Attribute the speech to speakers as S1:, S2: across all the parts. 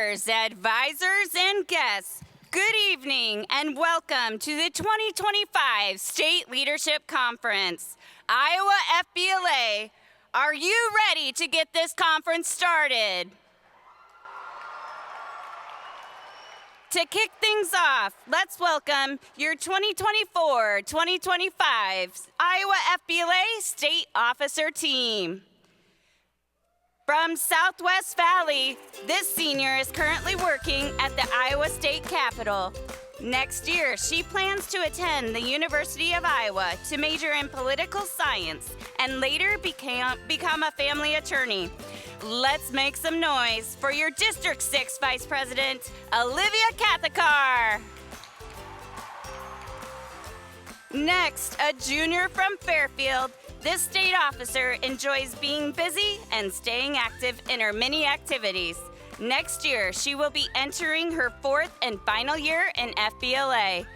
S1: leaders, advisors, and guests, good evening and welcome to the 2025 State Leadership Conference. Iowa FBLA, are you ready to get this conference started? To kick things off, let's welcome your 2024-2025 Iowa FBLA State Officer Team. From Southwest Valley, this senior is currently working at the Iowa State Capitol. Next year, she plans to attend the University of Iowa to major in political science and later become a family attorney. Let's make some noise for your District 6 Vice President, Olivia Cathicart. Next, a junior from Fairfield, this state officer enjoys being busy and staying active in her many activities. Next year, she will be entering her fourth and final year in FBLA.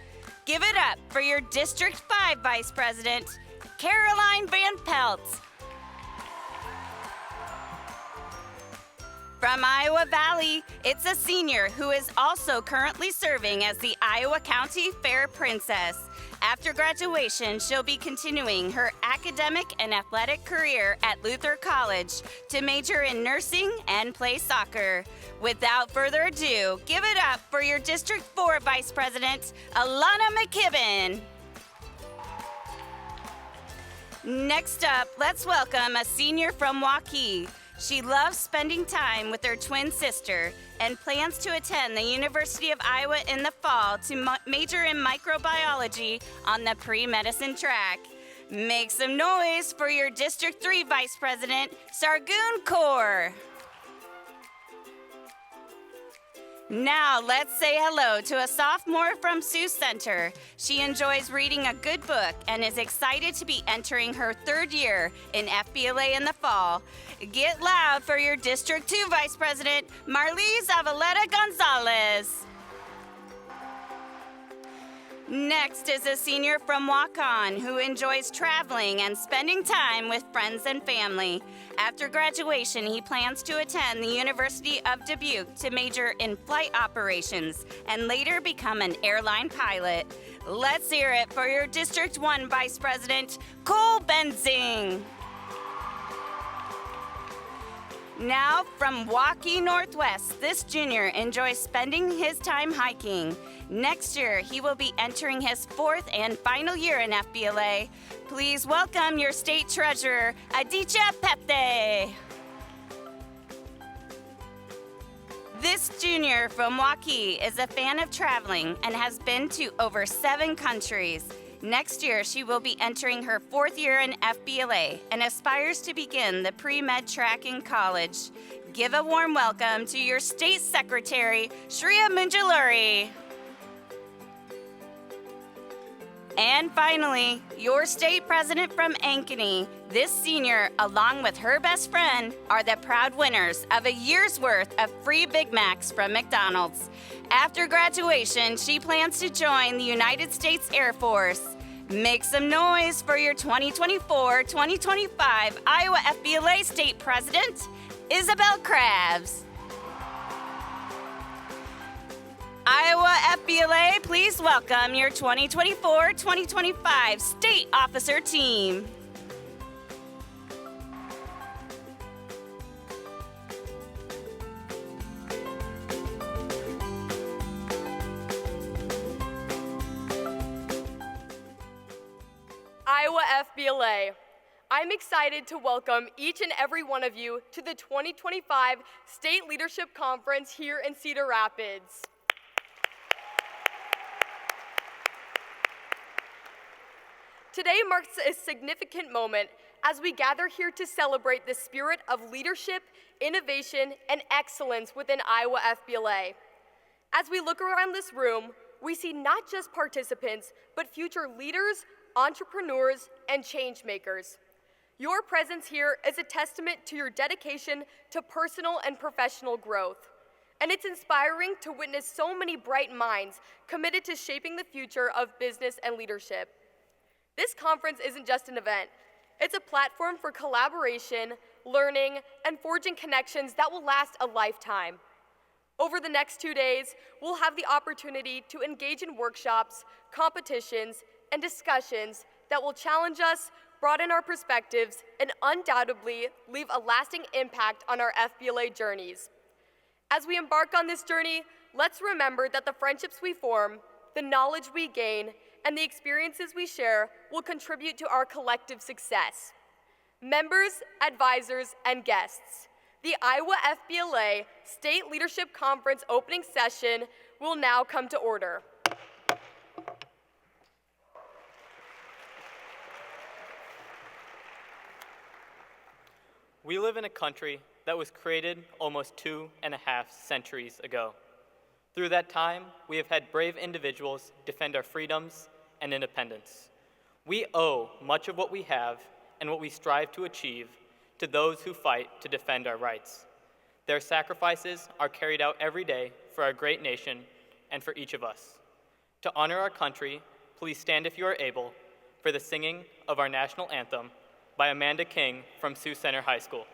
S1: Give it up for your District 5 Vice President, Caroline Van Pelt. From Iowa Valley, it's a senior who is also currently serving as the Iowa County Fair Princess. After graduation, she'll be continuing her academic and athletic career at Luther College to major in nursing and play soccer. Without further ado, give it up for your District 4 Vice President, Alana McKibben. Next up, let's welcome a senior from Waukee. She loves spending time with her twin sister and plans to attend the University of Iowa in the fall to major in microbiology on the pre-medicine track. Make some noise for your District 3 Vice President, Sargun Kaur. Now, let's say hello to a sophomore from Sioux Center. She enjoys reading a good book and is excited to be entering her third year in FBLA in the fall. Get loud for your District 2 Vice President, Marlise Avaleta Gonzalez. Next is a senior from Waukon who enjoys traveling and spending time with friends and family. After graduation, he plans to attend the University of Dubuque to major in flight operations and later become an airline pilot. Let's hear it for your District 1 Vice President, Cole Benzing. Now from Waukee Northwest, this junior enjoys spending his time hiking. Next year, he will be entering his fourth and final year in FBLA. Please welcome your state treasurer, Aditya Pete. This junior from Waukee is a fan of traveling and has been to over 7 countries. Next year, she will be entering her fourth year in FBLA and aspires to begin the pre-med track in college. Give a warm welcome to your state secretary, Shreya Munjaluri. And finally, your state president from Ankeny. This senior, along with her best friend, are the proud winners of a year's worth of free Big Macs from McDonald's. After graduation, she plans to join the United States Air Force. Make some noise for your 2024-2025 Iowa FBLA State President, Isabel Krabs. Iowa FBLA, please welcome your 2024-2025 State Officer Team.
S2: Iowa FBLA. I'm excited to welcome each and every one of you to the 2025 State Leadership Conference here in Cedar Rapids. Today marks a significant moment as we gather here to celebrate the spirit of leadership, innovation, and excellence within Iowa FBLA. As we look around this room, we see not just participants, but future leaders, entrepreneurs, and change makers. Your presence here is a testament to your dedication to personal and professional growth. And it's inspiring to witness so many bright minds committed to shaping the future of business and leadership. This conference isn't just an event. It's a platform for collaboration, learning, and forging connections that will last a lifetime. Over the next 2 days, we'll have the opportunity to engage in workshops, competitions, and discussions that will challenge us, broaden our perspectives, and undoubtedly leave a lasting impact on our FBLA journeys. As we embark on this journey, let's remember that the friendships we form, the knowledge we gain, and the experiences we share will contribute to our collective success. Members, advisors, and guests, the Iowa FBLA State Leadership Conference opening session will now come to order.
S3: We live in a country that was created almost 2.5 centuries ago. Through that time, we have had brave individuals defend our freedoms and independence. We owe much of what we have and what we strive to achieve to those who fight to defend our rights. Their sacrifices are carried out every day for our great nation and for each of us. To honor our country, please stand if you are able for the singing of our national anthem by Amanda King from Sioux Center High School.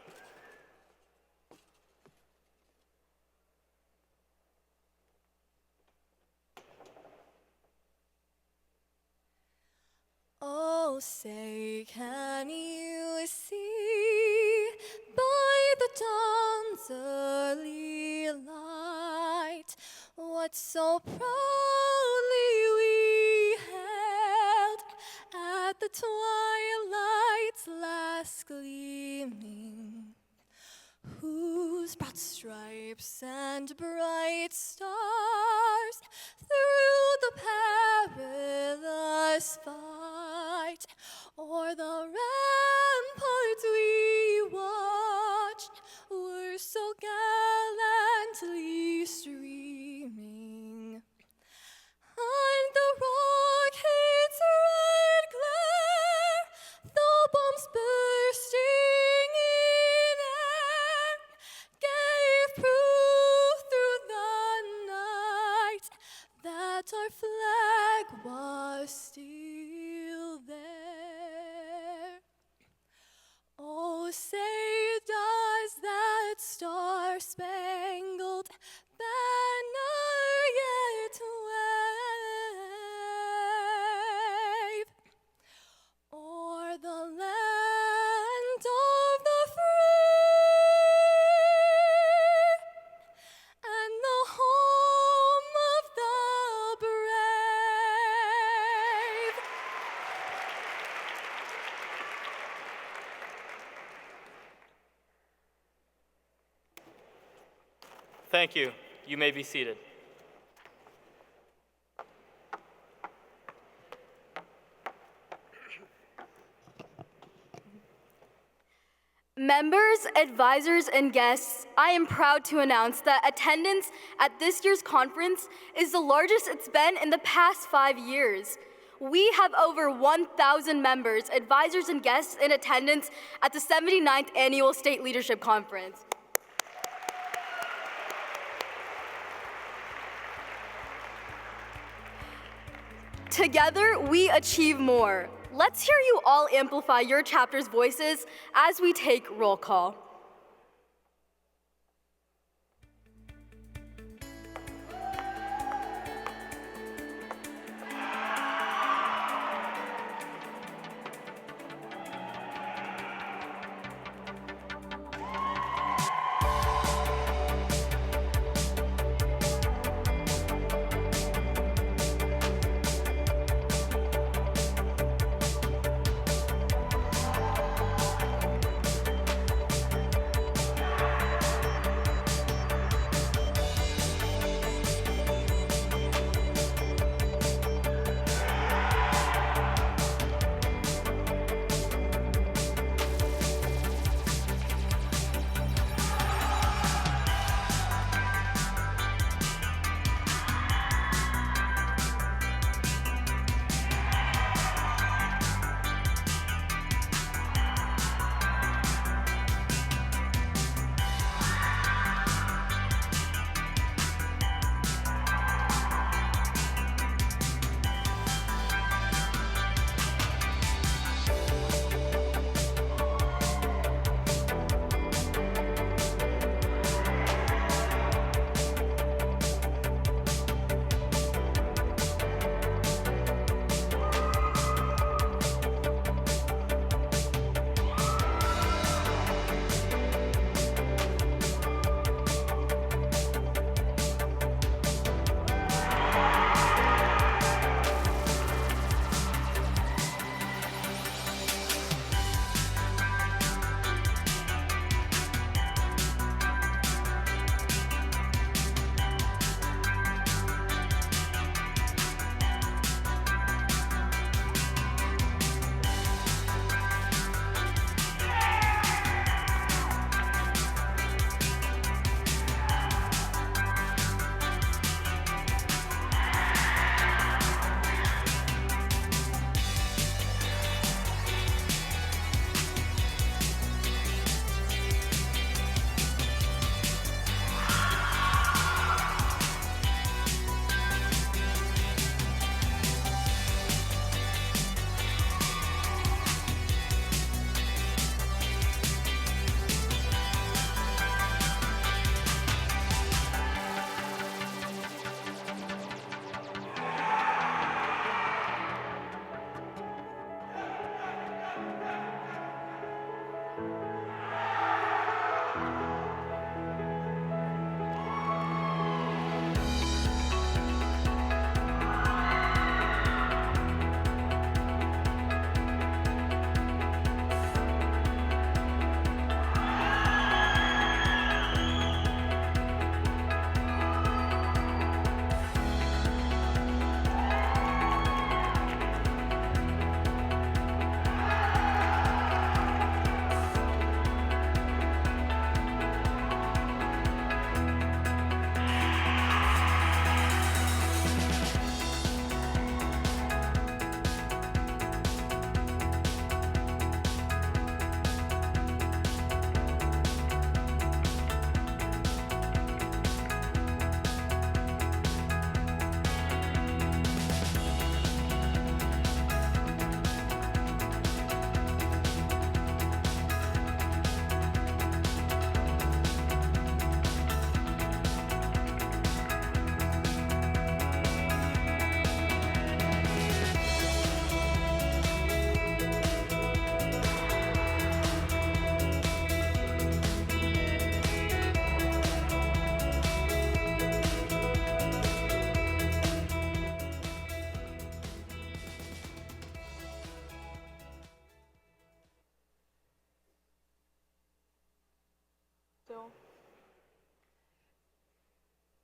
S4: Oh, say, can you see by the dawn's early light what so proudly we held at the twilight's last gleaming, whose broad stripes and bright stars through the perilous fight o'er the ramparts we watched were so gallantly streaming, and the rocket's red glare, the bombs bursting in air, gave proof through the night that our flag was still there. Oh, say does that star-spangled banner yet wave o'er the land of the free and the home of the brave?
S3: Thank you. You may be seated.
S2: Members, advisors, and guests, I am proud to announce that attendance at this year's conference is the largest it's been in the past 5 years. We have over 1,000 members, advisors, and guests in attendance at the 79th Annual State Leadership Conference. Together, we achieve more. Let's hear you all amplify your chapter's voices as we take roll call.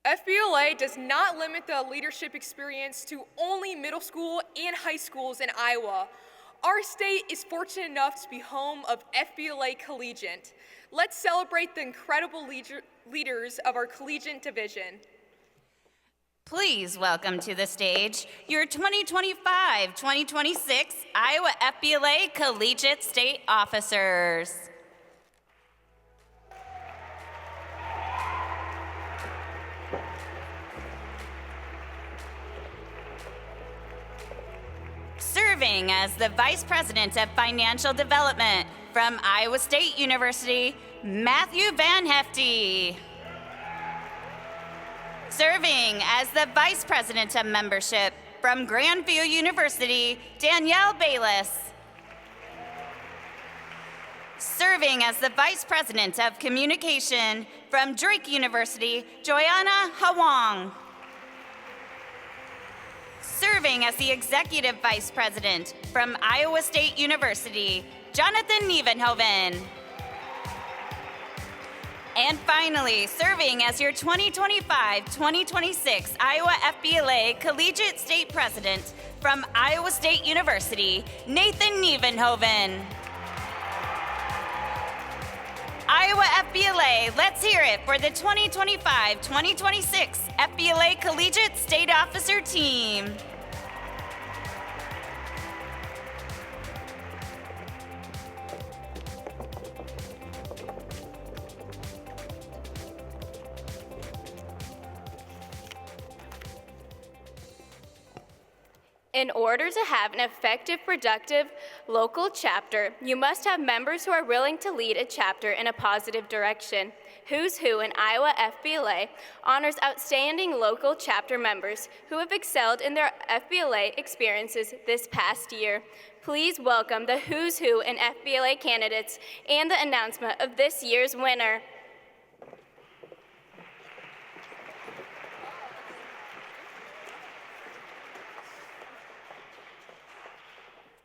S5: FBLA does not limit the leadership experience to only middle school and high schools in Iowa. Our state is fortunate enough to be home of FBLA Collegiate. Let's celebrate the incredible leaders of our collegiate division.
S1: Please welcome to the stage your 2025-2026 Iowa FBLA Collegiate State Officers. Serving as the Vice President of Financial Development from Iowa State University, Matthew Van Hefty. Serving as the Vice President of Membership from Grandview University, Danielle Bayless. Serving as the Vice President of Communication from Drake University, Joanna Hwang. Serving as the Executive Vice President from Iowa State University, Jonathan Nievenhoven. And finally, serving as your 2025-2026 Iowa FBLA Collegiate State President from Iowa State University, Nathan Nievenhoven. Iowa FBLA, let's hear it for the 2025-2026 FBLA Collegiate State Officer Team.
S6: In order to have an effective, productive local chapter, you must have members who are willing to lead a chapter in a positive direction. Who's Who in Iowa FBLA honors outstanding local chapter members who have excelled in their FBLA experiences this past year. Please welcome the Who's Who in FBLA candidates and the announcement of this year's winner.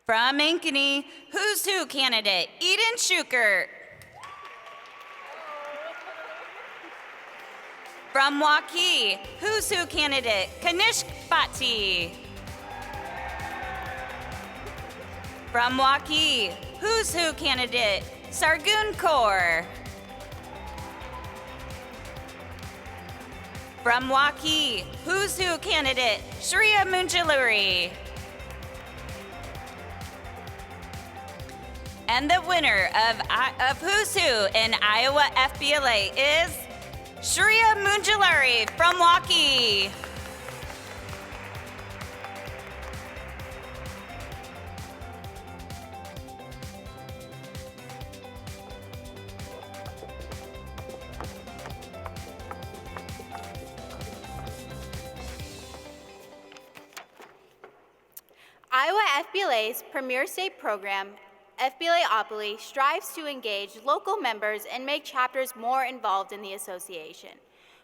S1: From Ankeny, Who's Who candidate, Eden Schukert. From Waukee, Who's Who candidate, Kanishk Bhatti. From Waukee, Who's Who candidate, Sargun Kaur. From Waukee, Who's Who candidate, Shreya Munjaluri. And the winner of Who's Who in Iowa FBLA is Shreya Munjaluri from Waukee.
S7: Iowa FBLA's premier state program, FBLAopoly, strives to engage local members and make chapters more involved in the association.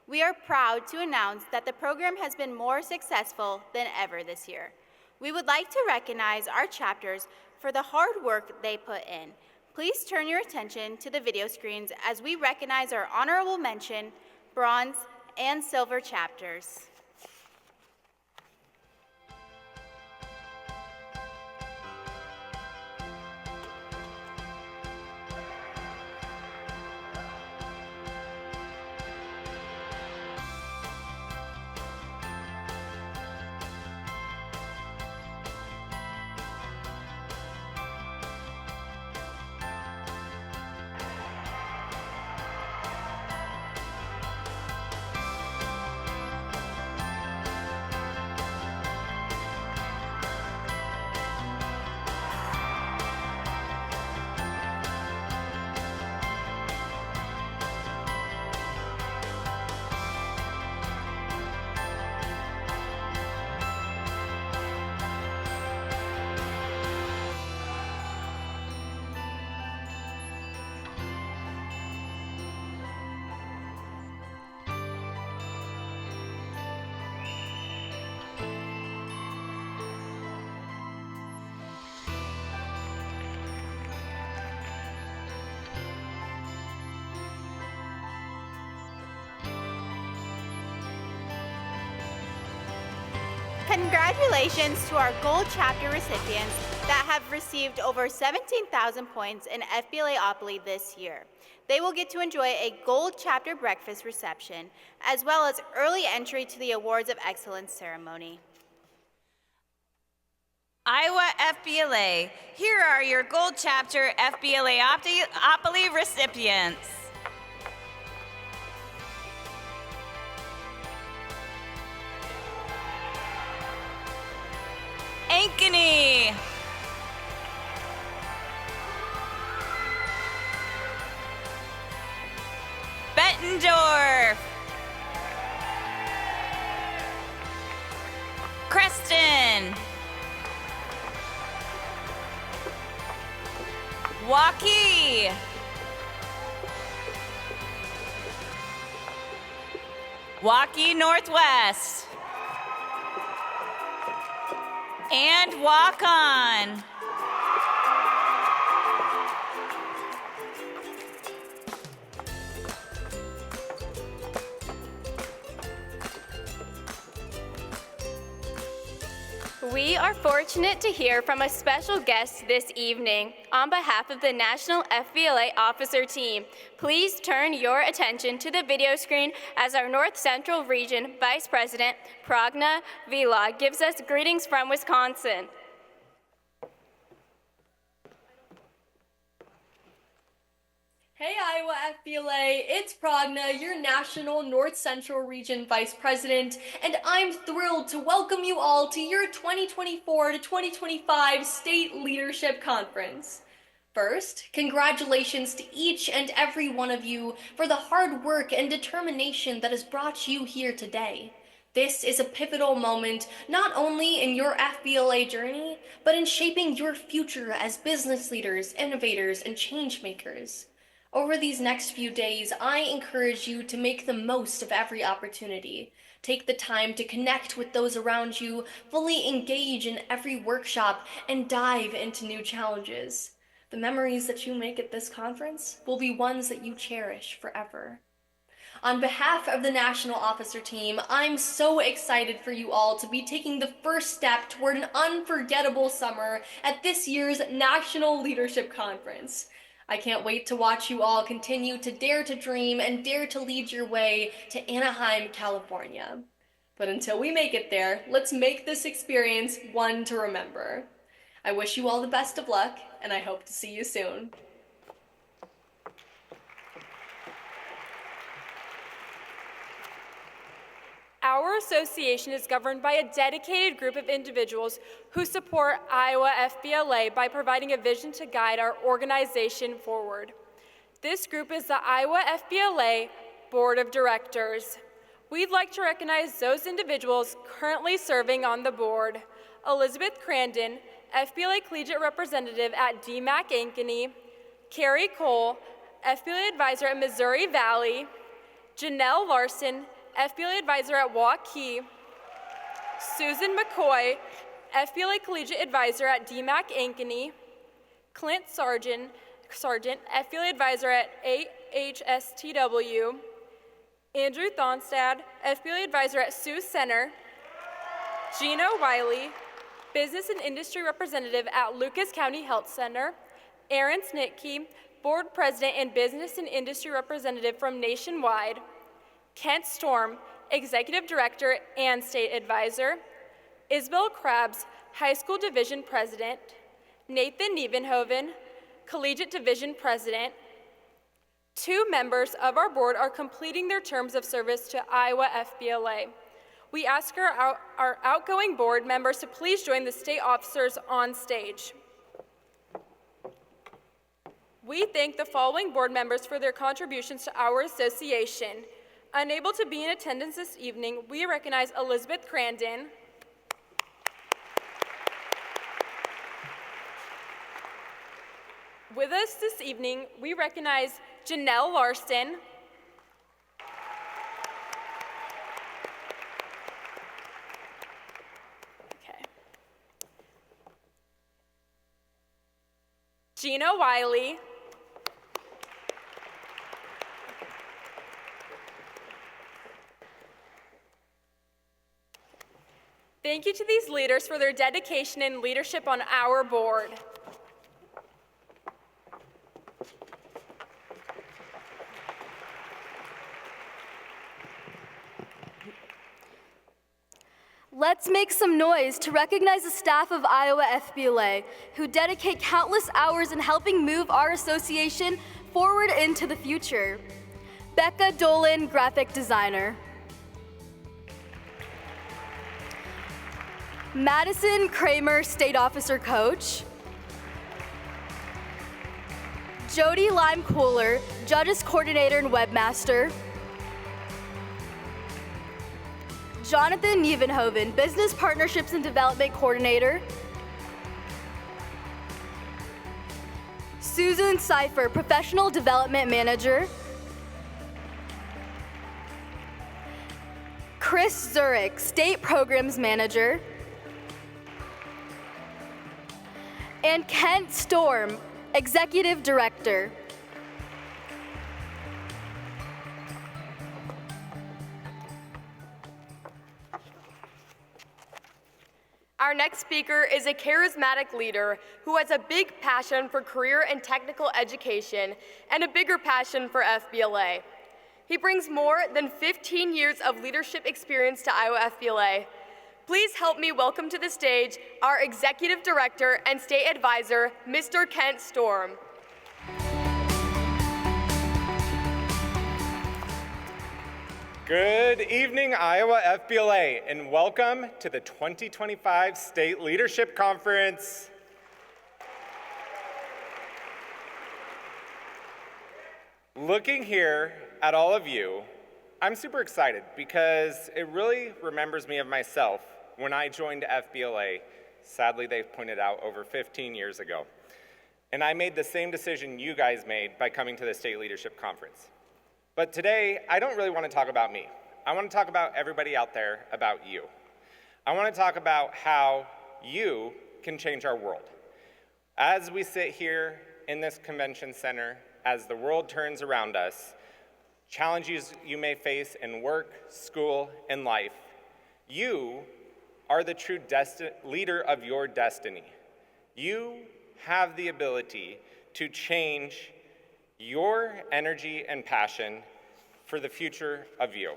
S7: We are proud to announce that the program has been more successful than ever this year. We would like to recognize our chapters for the hard work they put in. Please turn your attention to the video screens as we recognize our honorable mention, bronze, and silver chapters. Congratulations to our Gold Chapter recipients that have received over 17,000 points in FBLA-Opoly this year. They will get to enjoy a Gold Chapter breakfast reception, as well as early entry to the Awards of Excellence ceremony.
S1: Iowa FBLA, here are your Gold Chapter FBLA-Opoly recipients. Ankeny, Bettendorf, Creston, Waukee, Waukee Northwest, and walk on.
S6: We are fortunate to hear from a special guest this evening. On behalf of the National FBLA Officer Team, please turn your attention to the video screen as our North Central Region Vice President, Pragna Vila, gives us greetings from Wisconsin.
S2: Hey Iowa FBLA, it's Pragna, your National North Central Region Vice President, and I'm thrilled to welcome you all to your 2024 to 2025 State Leadership Conference. First, congratulations to each and every one of you for the hard work and determination that has brought you here today. This is a pivotal moment not only in your FBLA journey, but in shaping your future as business leaders, innovators, and change makers. Over these next few days, I encourage you to make the most of every opportunity. Take the time to connect with those around you, fully engage in every workshop, and dive into new challenges. The memories that you make at this conference will be ones that you cherish forever. On behalf of the National Officer Team, I'm so excited for you all to be taking the first step toward an unforgettable summer at this year's National Leadership Conference. I can't wait to watch you all continue to dare to dream and dare to lead your way to Anaheim, California. But until we make it there, let's make this experience one to remember. I wish you all the best of luck, and I hope to see you soon.
S8: Our association is governed by a dedicated group of individuals who support Iowa FBLA by providing a vision to guide our organization forward. This group is the Iowa FBLA Board of Directors. We'd like to recognize those individuals currently serving on the board: Elizabeth Crandon, FBLA Collegiate Representative at DMAC Ankeny; Carrie Cole, FBLA Advisor at Missouri Valley; Janelle Larson, FBLA Advisor at Waukee; Susan McCoy, FBLA Collegiate Advisor at DMAC Ankeny; Clint Sargent, FBLA Advisor at AHSTW; Andrew Thonstad, FBLA Advisor at Sioux Center; Gino Wiley, Business and Industry Representative at Lucas County Health Center; Aaron Snitke, Board President and Business and Industry Representative from Nationwide; Kent Storm, Executive Director and State Advisor; Isabel Krabs, High School Division President; Nathan Nievenhoven, Collegiate Division President. 2 members of our board are completing their terms of service to Iowa FBLA. We ask our outgoing board members to please join the state officers on stage. We thank the following board members for their contributions to our association. Unable to be in attendance this evening, we recognize Elizabeth Crandon, with us this evening, we recognize Janelle Larson, Gino Wiley, Thank you to these leaders for their dedication and leadership on our board.
S2: Let's make some noise to recognize the staff of Iowa FBLA who dedicate countless hours in helping move our association forward into the future. Becca Dolan, graphic designer. Madison Kramer, state officer coach. Jody Lime Cooler, judges coordinator and webmaster. Jonathan Nievenhoven, business partnerships and development coordinator. Susan Seifer, professional development manager. Chris Zurich, state programs manager. And Kent Storm, executive director. Our next speaker is a charismatic leader who has a big passion for career and technical education and a bigger passion for FBLA. He brings more than 15 years of leadership experience to Iowa FBLA. Please help me welcome to the stage our Executive Director and State Advisor, Mr. Kent Storm.
S9: Good evening, Iowa FBLA, and welcome to the 2025 State Leadership Conference. Looking here at all of you, I'm super excited because it really remembers me of myself when I joined FBLA. Sadly, they've pointed out over 15 years ago. And I made the same decision you guys made by coming to the State Leadership Conference. But today, I don't really want to talk about me. I want to talk about everybody out there, about you. I want to talk about how you can change our world. As we sit here in this convention center, as the world turns around us, challenges you may face in work, school, and life, you are the true leader of your destiny. You have the ability to change your energy and passion for the future of you.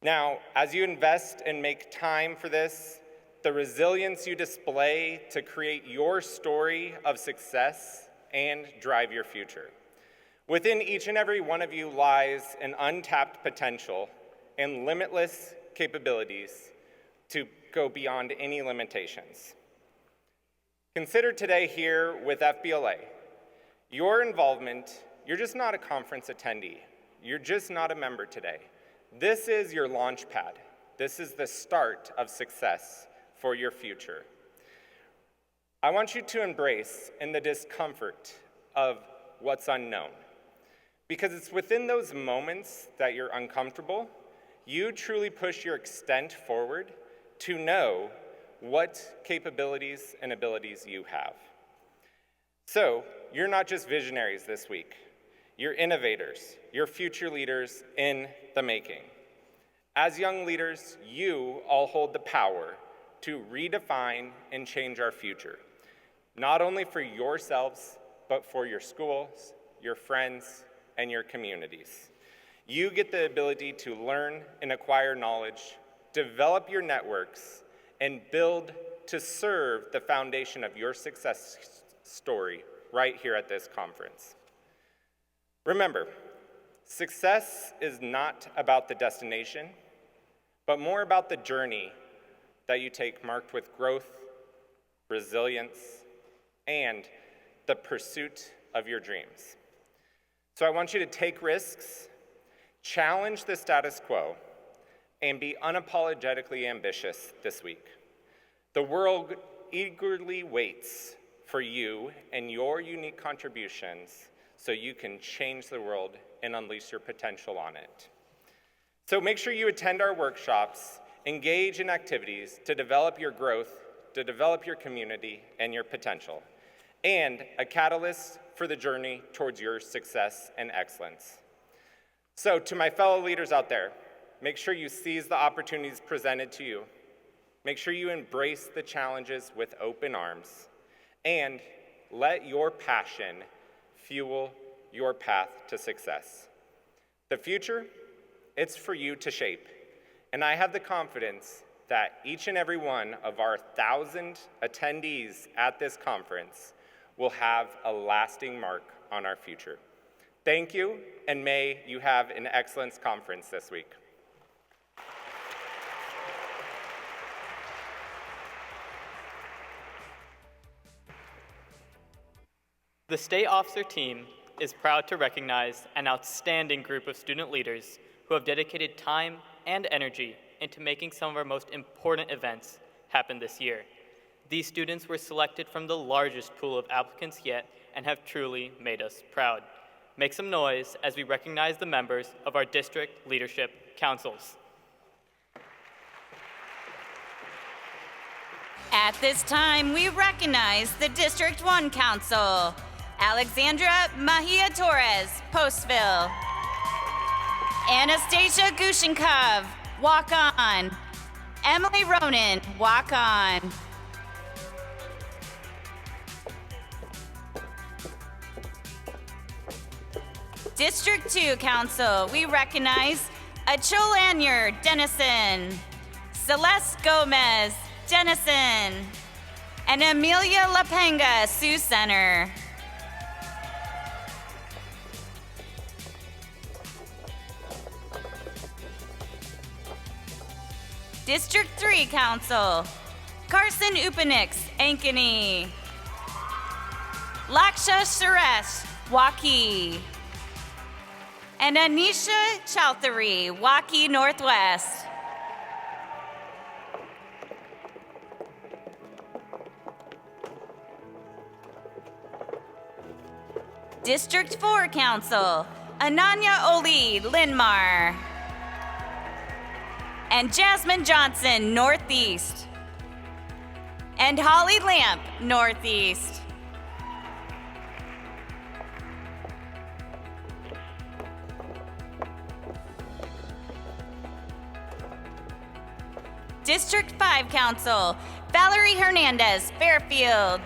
S9: Now, as you invest and make time for this, the resilience you display to create your story of success and drive your future. Within each and every one of you lies an untapped potential and limitless capabilities to go beyond any limitations. Consider today here with FBLA. Your involvement, you're just not a conference attendee. You're just not a member today. This is your launch pad. This is the start of success for your future. I want you to embrace in the discomfort of what's unknown. Because it's within those moments that you're uncomfortable, you truly push your extent forward to know what capabilities and abilities you have. So, you're not just visionaries this week. You're innovators. You're future leaders in the making. As young leaders, you all hold the power to redefine and change our future, not only for yourselves, but for your schools, your friends, and your communities. You get the ability to learn and acquire knowledge, develop your networks, and build to serve the foundation of your success story right here at this conference. Remember, success is not about the destination, but more about the journey that you take marked with growth, resilience, and the pursuit of your dreams. So I want you to take risks, challenge the status quo, and be unapologetically ambitious this week. The world eagerly waits for you and your unique contributions so you can change the world and unleash your potential on it. So make sure you attend our workshops, engage in activities to develop your growth, to develop your community and your potential, and a catalyst for the journey towards your success and excellence. So to my fellow leaders out there, make sure you seize the opportunities presented to you. Make sure you embrace the challenges with open arms, and let your passion fuel your path to success. The future, it's for you to shape, and I have the confidence that each and every one of our 1,000 attendees at this conference will have a lasting mark on our future. Thank you, and may you have an excellence conference this week.
S3: The State Officer team is proud to recognize an outstanding group of student leaders who have dedicated time and energy into making some of our most important events happen this year. These students were selected from the largest pool of applicants yet and have truly made us proud. Make some noise as we recognize the members of our district leadership councils.
S1: At this time, we recognize the District 1 Council. Alexandra Mahia Torres, Postville. Anastasia Gushenkov, Walk On. Emily Ronan, Walk On. District 2 Council, we recognize Achol Lanyard, Denison. Celeste Gomez, Denison. And Amelia Lapanga, Sioux Center. District 3 Council, Carson Upanix, Ankeny. Laksha Suresh, Waukee. And Anisha Chowdhury, Waukee Northwest. District 4 Council, Ananya Oli, Linmar. And Jasmine Johnson, Northeast. And Holly Lamp, Northeast. District 5 Council, Valerie Hernandez, Fairfield.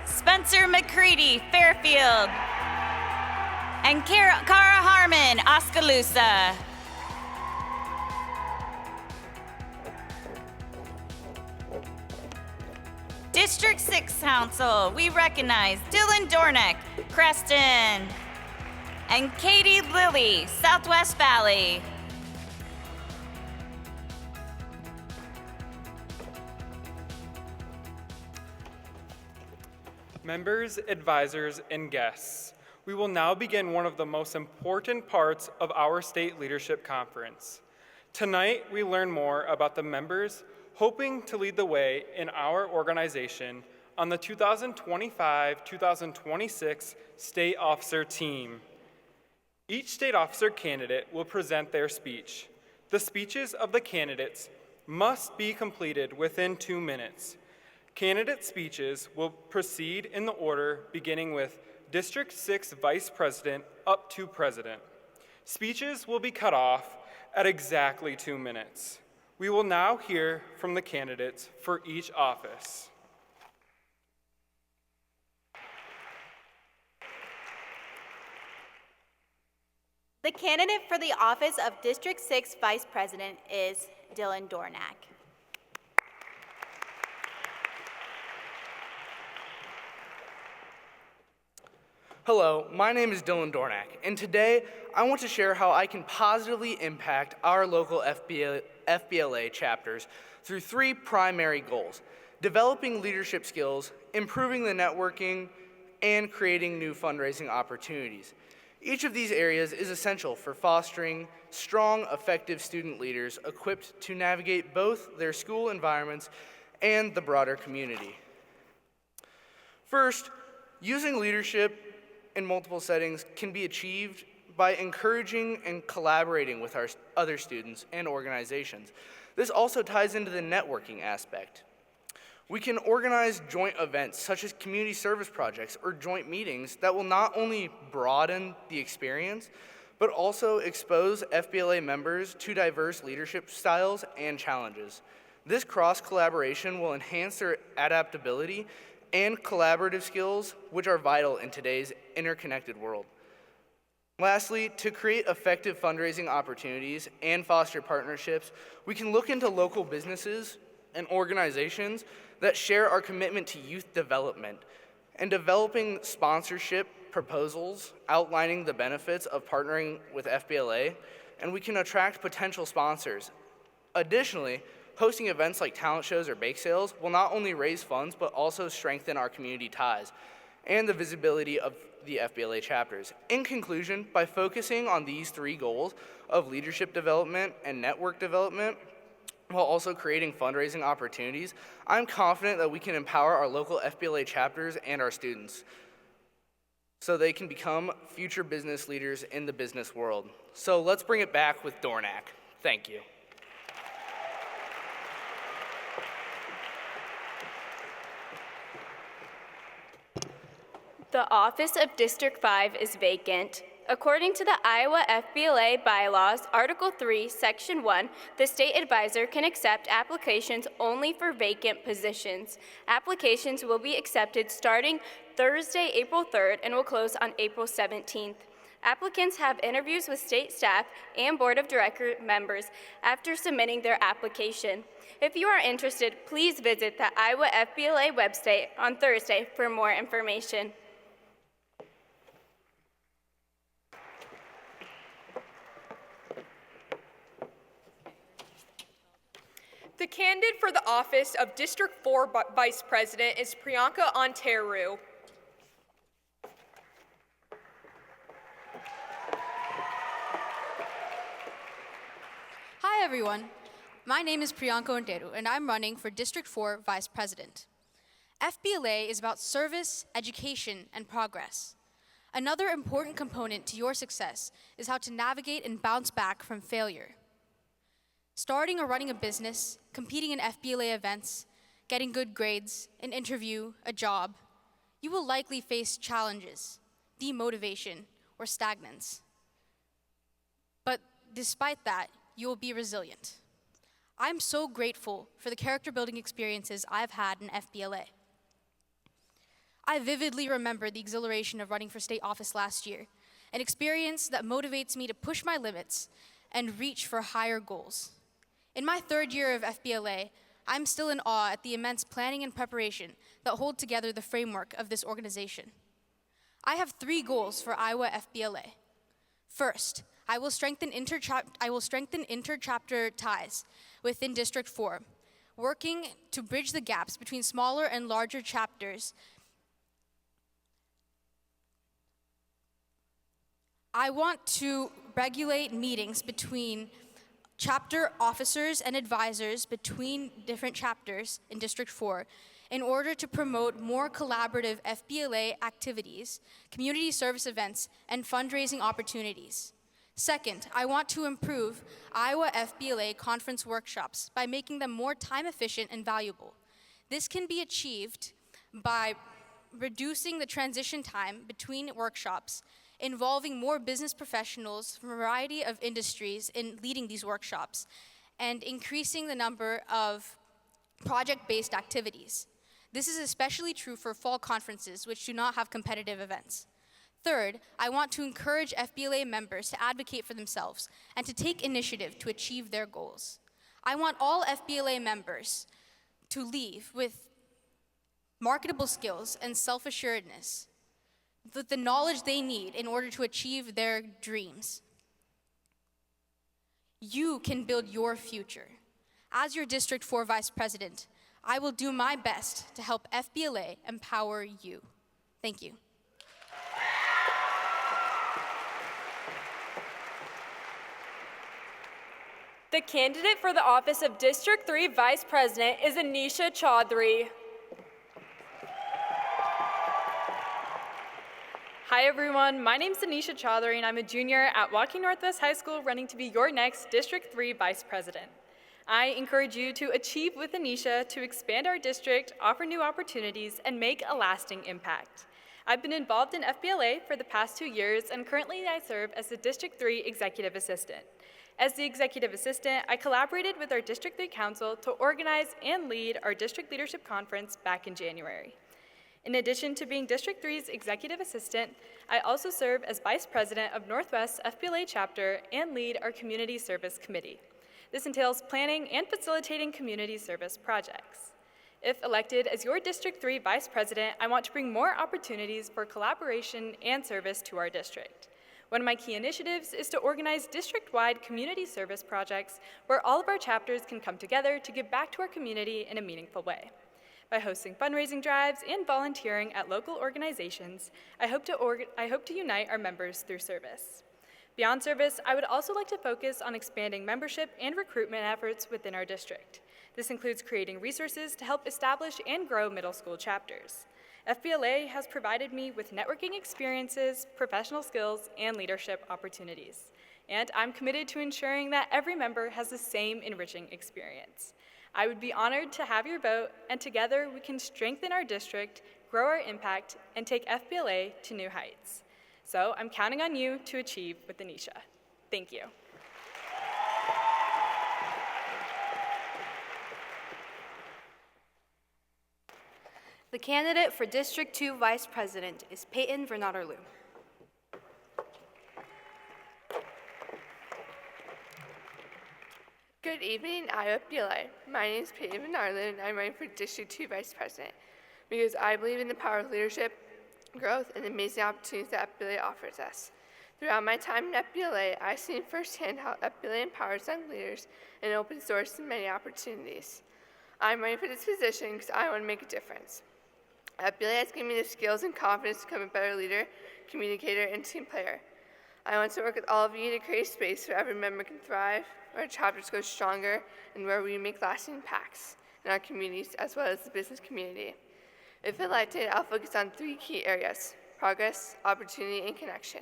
S1: Spencer McCready, Fairfield. And Cara Harmon, Oskaloosa. District 6 Council, we recognize Dylan Dornick, Creston. And Katie Lilly, Southwest Valley.
S10: Members, advisors, and guests, we will now begin one of the most important parts of our state leadership conference. Tonight, we learn more about the members hoping to lead the way in our organization on the 2025-2026 State Officer team. Each state officer candidate will present their speech. The speeches of the candidates must be completed within 2 minutes. Candidate speeches will proceed in the order beginning with District 6 Vice President up to President. Speeches will be cut off at exactly 2 minutes. We will now hear from the candidates for each office.
S7: The candidate for the office of District 6 Vice President is Dylan Dornick.
S11: Hello, my name is Dylan Dornick, and today I want to share how I can positively impact our local FBLA chapters through 3 primary goals: developing leadership skills, improving the networking, and creating new fundraising opportunities. Each of these areas is essential for fostering strong, effective student leaders equipped to navigate both their school environments and the broader community. First, using leadership in multiple settings can be achieved by encouraging and collaborating with our other students and organizations. This also ties into the networking aspect. We can organize joint events such as community service projects or joint meetings that will not only broaden the experience, but also expose FBLA members to diverse leadership styles and challenges. This cross-collaboration will enhance their adaptability and collaborative skills, which are vital in today's interconnected world. Lastly, to create effective fundraising opportunities and foster partnerships, we can look into local businesses and organizations that share our commitment to youth development and developing sponsorship proposals outlining the benefits of partnering with FBLA, and we can attract potential sponsors. Additionally, hosting events like talent shows or bake sales will not only raise funds, but also strengthen our community ties and the visibility of the FBLA chapters. In conclusion, by focusing on these three goals of leadership development and network development, while also creating fundraising opportunities, I'm confident that we can empower our local FBLA chapters and our students so they can become future business leaders in the business world. So let's bring it back with Dornak. Thank you.
S6: The office of District 5 is vacant. According to the Iowa FBLA bylaws, Article 3, Section 1, the state advisor can accept applications only for vacant positions. Applications will be accepted starting Thursday, April 3rd, and will close on April 17th. Applicants have interviews with state staff and board of director members after submitting their application. If you are interested, please visit the Iowa FBLA website on Thursday for more information.
S5: The candidate for the office of District 4 Vice President is Priyanka Ontaru.
S12: Hi everyone, my name is Priyanka Onteru and I'm running for District 4 Vice President. FBLA is about service, education, and progress. Another important component to your success is how to navigate and bounce back from failure. Starting or running a business, competing in FBLA events, getting good grades, an interview, a job, you will likely face challenges, demotivation, or stagnance. But despite that, you will be resilient. I'm so grateful for the character building experiences I've had in FBLA. I vividly remember the exhilaration of running for state office last year, an experience that motivates me to push my limits and reach for higher goals. In my third year of FBLA, I'm still in awe at the immense planning and preparation that hold together the framework of this organization. I have 3 goals for Iowa FBLA. First, I will strengthen inter-chapter ties within District 4, working to bridge the gaps between smaller and larger chapters. I want to regulate meetings between chapter officers and advisors between different chapters in District 4 in order to promote more collaborative FBLA activities, community service events, and fundraising opportunities. Second, I want to improve Iowa FBLA conference workshops by making them more time efficient and valuable. This can be achieved by reducing the transition time between workshops, involving more business professionals from a variety of industries in leading these workshops, and increasing the number of project-based activities. This is especially true for fall conferences, which do not have competitive events. Third, I want to encourage FBLA members to advocate for themselves and to take initiative to achieve their goals. I want all FBLA members to leave with marketable skills and self-assuredness, with the knowledge they need in order to achieve their dreams. You can build your future. As your District 4 Vice President, I will do my best to help FBLA empower you. Thank you.
S8: The candidate for the office of District 3 Vice President is Anisha Chaudhry.
S13: Hi everyone, my name's Anisha Chaudhry and I'm a junior at Walking Northwest High School running to be your next District 3 Vice President. I encourage you to achieve with Anisha to expand our district, offer new opportunities, and make a lasting impact. I've been involved in FBLA for the past 2 years, and currently I serve as the District 3 Executive Assistant. As the Executive Assistant, I collaborated with our District 3 Council to organize and lead our District Leadership Conference back in January. In addition to being District 3's Executive Assistant, I also serve as Vice President of Northwest FBLA Chapter and lead our Community Service Committee. This entails planning and facilitating community service projects. If elected as your District 3 Vice President, I want to bring more opportunities for collaboration and service to our district. One of my key initiatives is to organize district-wide community service projects where all of our chapters can come together to give back to our community in a meaningful way. By hosting fundraising drives and volunteering at local organizations, I hope to unite our members through service. Beyond service, I would also like to focus on expanding membership and recruitment efforts within our district. This includes creating resources to help establish and grow middle school chapters. FBLA has provided me with networking experiences, professional skills, and leadership opportunities. And I'm committed to ensuring that every member has the same enriching experience. I would be honored to have your vote, and together we can strengthen our district, grow our impact, and take FBLA to new heights. So I'm counting on you to achieve with Anisha. Thank you.
S2: The candidate for District 2 Vice President is Peyton Vernarlu.
S14: Good evening, IFBLA. My name is Peyton Vernarlu, and I'm running for District 2 Vice President because I believe in the power of leadership, growth, and the amazing opportunities that FBLA offers us. Throughout my time in FBLA, I've seen firsthand how FBLA empowers young leaders and opens doors to many opportunities. I'm running for this position because I want to make a difference. FBLA has given me the skills and confidence to become a better leader, communicator, and team player. I want to work with all of you to create a space where every member can thrive, where our chapters go stronger, and where we make lasting impacts in our communities as well as the business community. If elected, I'll focus on 3 key areas: progress, opportunity, and connection.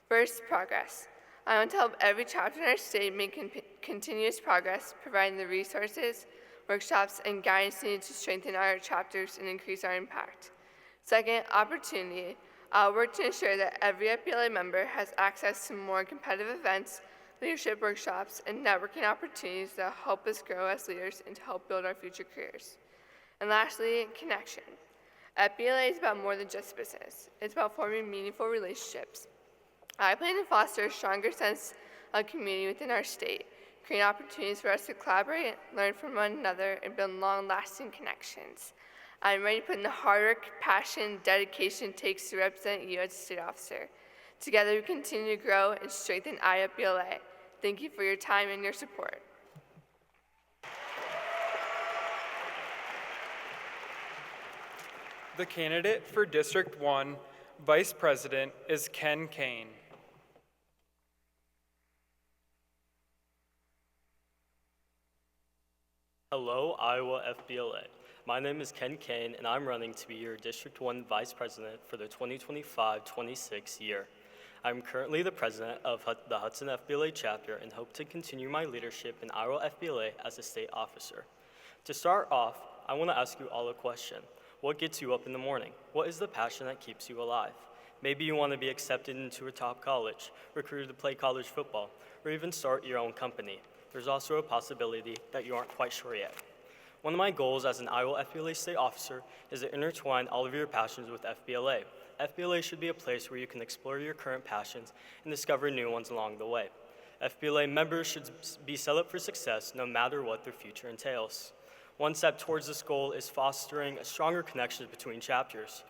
S14: First, progress. I want to help every chapter in our state make continuous progress, providing the resources, workshops, and guidance needed to strengthen our chapters and increase our impact. Second, opportunity. I'll work to ensure that every FBLA member has access to more competitive events, leadership workshops, and networking opportunities that help us grow as leaders and to help build our future careers. And lastly, connection. FBLA is about more than just business. It's about forming meaningful relationships. I plan to foster a stronger sense of community within our state, create opportunities for us to collaborate, learn from one another, and build long-lasting connections. I'm ready to put in the hard work, passion, dedication it takes to represent you as a state officer. Together, we continue to grow and strengthen IFBLA. Thank you for your time and your support.
S10: The candidate for District 1 Vice President is Ken Kane.
S15: Hello, Iowa FBLA. My name is Ken Kane, and I'm running to be your District 1 Vice President for the 2025-26 year. I'm currently the president of the Hudson FBLA chapter and hope to continue my leadership in Iowa FBLA as a state officer. To start off, I want to ask you all a question. What gets you up in the morning? What is the passion that keeps you alive? Maybe you want to be accepted into a top college, recruited to play college football, or even start your own company. There's also a possibility that you aren't quite sure yet. One of my goals as an Iowa FBLA state officer is to intertwine all of your passions with FBLA. FBLA should be a place where you can explore your current passions and discover new ones along the way. FBLA members should be set up for success no matter what their future entails. One step towards this goal is fostering a stronger connection between chapters.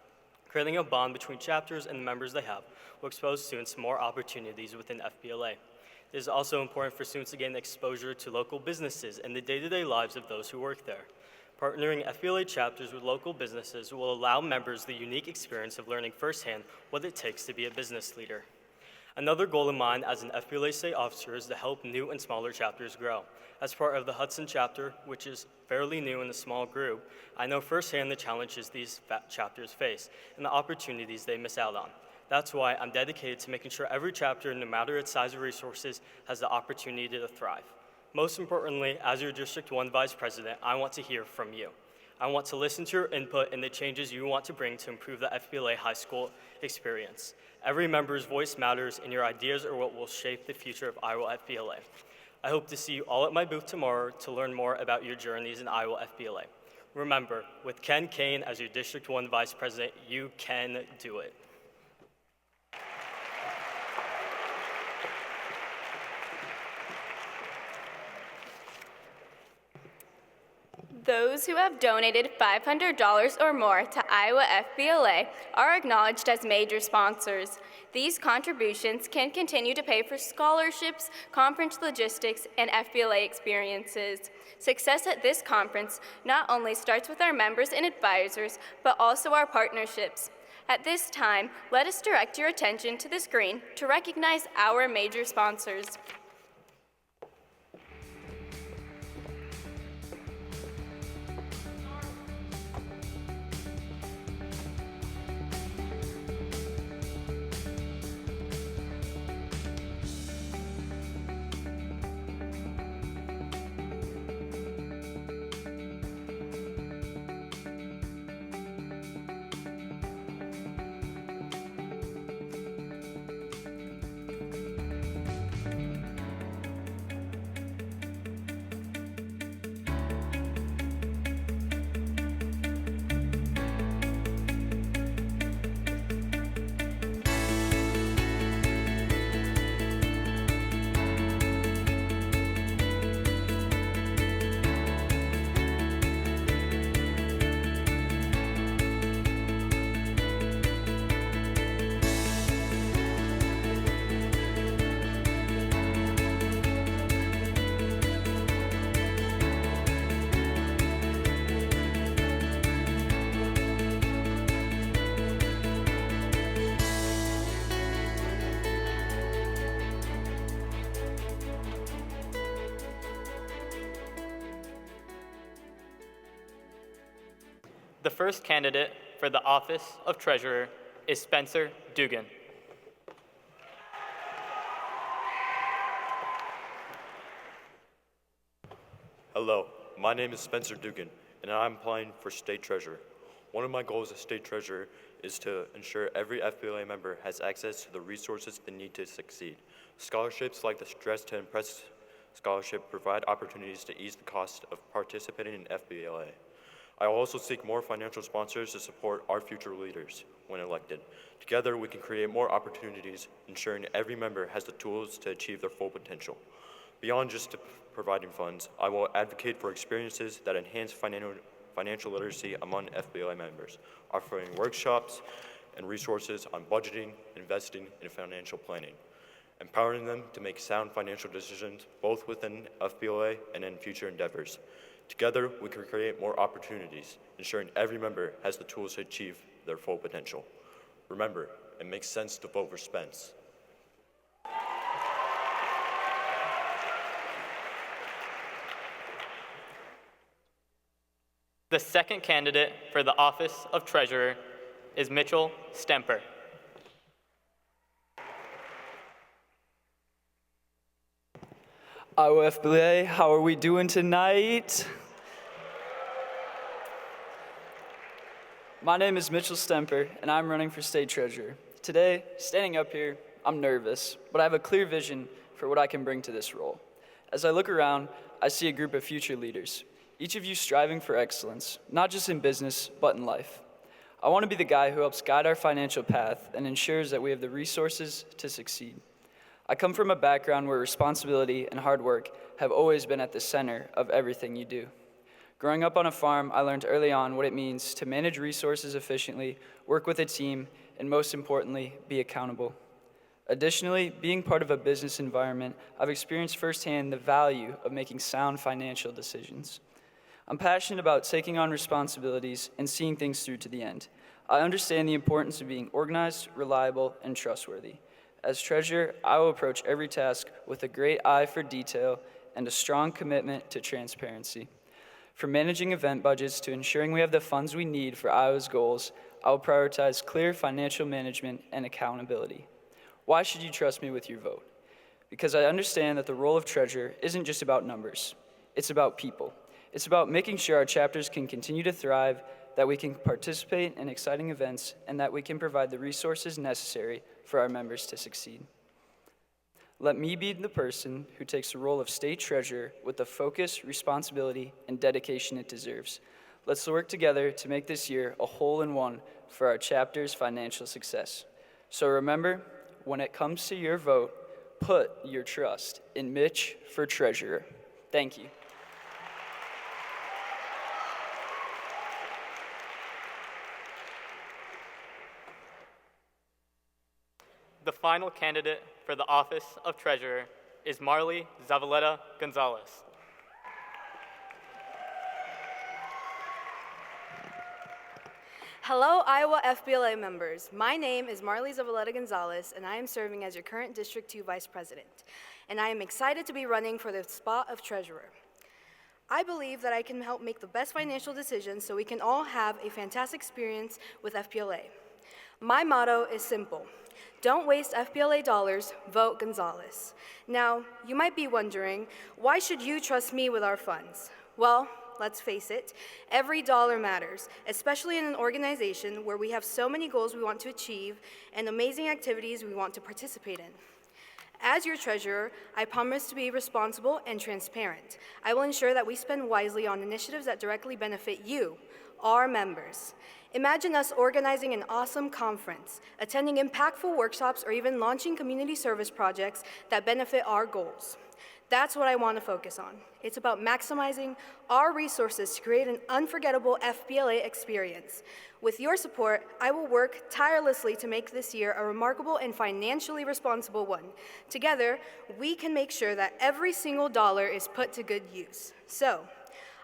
S15: Creating a bond between chapters and the members they have will expose students to more opportunities within FBLA. It is also important for students to gain exposure to local businesses and the day-to-day lives of those who work there. Partnering FBLA chapters with local businesses will allow members the unique experience of learning firsthand what it takes to be a business leader. Another goal of mine as an FBLA state officer is to help new and smaller chapters grow. As part of the Hudson chapter, which is fairly new in a small group, I know firsthand the challenges these chapters face and the opportunities they miss out on. That's why I'm dedicated to making sure every chapter, no matter its size or resources, has the opportunity to thrive. Most importantly, as your District 1 Vice President, I want to hear from you. I want to listen to your input and the changes you want to bring to improve the FBLA high school experience. Every member's voice matters, and your ideas are what will shape the future of Iowa FBLA. I hope to see you all at my booth tomorrow to learn more about your journeys in Iowa FBLA. Remember, with Ken Kane as your District 1 Vice President, you can do it.
S6: Those who have donated $500 or more to Iowa FBLA are acknowledged as major sponsors. These contributions can continue to pay for scholarships, conference logistics, and FBLA experiences. Success at this conference not only starts with our members and advisors, but also our partnerships. At this time, let us direct your attention to the screen to recognize our major sponsors.
S3: The first candidate for the office of Treasurer is Spencer Dugan.
S16: Hello, my name is Spencer Dugan, and I'm applying for State Treasurer. One of my goals as State Treasurer is to ensure every FBLA member has access to the resources they need to succeed. Scholarships like the Dress to Impress Scholarship provide opportunities to ease the cost of participating in FBLA. I will also seek more financial sponsors to support our future leaders when elected. Together, we can create more opportunities, ensuring every member has the tools to achieve their full potential. Beyond just providing funds, I will advocate for experiences that enhance financial literacy among FBLA members, offering workshops and resources on budgeting, investing, and financial planning, empowering them to make sound financial decisions both within FBLA and in future endeavors. Together, we can create more opportunities, ensuring every member has the tools to achieve their full potential. Remember, it makes sense to vote for Spence.
S3: The second candidate for the office of Treasurer is Mitchell Stemper.
S17: Iowa FBLA, how are we doing tonight? My name is Mitchell Stemper, and I'm running for State Treasurer. Today, standing up here, I'm nervous, but I have a clear vision for what I can bring to this role. As I look around, I see a group of future leaders, each of you striving for excellence, not just in business, but in life. I want to be the guy who helps guide our financial path and ensures that we have the resources to succeed. I come from a background where responsibility and hard work have always been at the center of everything you do. Growing up on a farm, I learned early on what it means to manage resources efficiently, work with a team, and most importantly, be accountable. Additionally, being part of a business environment, I've experienced firsthand the value of making sound financial decisions. I'm passionate about taking on responsibilities and seeing things through to the end. I understand the importance of being organized, reliable, and trustworthy. As treasurer, I will approach every task with a great eye for detail and a strong commitment to transparency. From managing event budgets to ensuring we have the funds we need for Iowa's goals, I will prioritize clear financial management and accountability. Why should you trust me with your vote? Because I understand that the role of treasurer isn't just about numbers, it's about people. It's about making sure our chapters can continue to thrive, that we can participate in exciting events, and that we can provide the resources necessary for our members to succeed. Let me be the person who takes the role of state treasurer with the focus, responsibility, and dedication it deserves. Let's work together to make this year a hole-in-one for our chapter's financial success. So remember, when it comes to your vote, put your trust in Mitch for treasurer. Thank you.
S3: The final candidate for the office of treasurer is Marley Zavaleta Gonzalez.
S18: Hello, Iowa FBLA members. My name is Marley Zavaleta Gonzalez, and I am serving as your current District 2 Vice President. And I am excited to be running for the spot of Treasurer. I believe that I can help make the best financial decisions so we can all have a fantastic experience with FBLA. My motto is simple. Don't waste FBLA dollars, vote Gonzalez. Now, you might be wondering, why should you trust me with our funds? Well, let's face it, every dollar matters, especially in an organization where we have so many goals we want to achieve and amazing activities we want to participate in. As your treasurer, I promise to be responsible and transparent. I will ensure that we spend wisely on initiatives that directly benefit you, our members. Imagine us organizing an awesome conference, attending impactful workshops, or even launching community service projects that benefit our goals. That's what I want to focus on. It's about maximizing our resources to create an unforgettable FBLA experience. With your support, I will work tirelessly to make this year a remarkable and financially responsible one. Together, we can make sure that every single dollar is put to good use. So,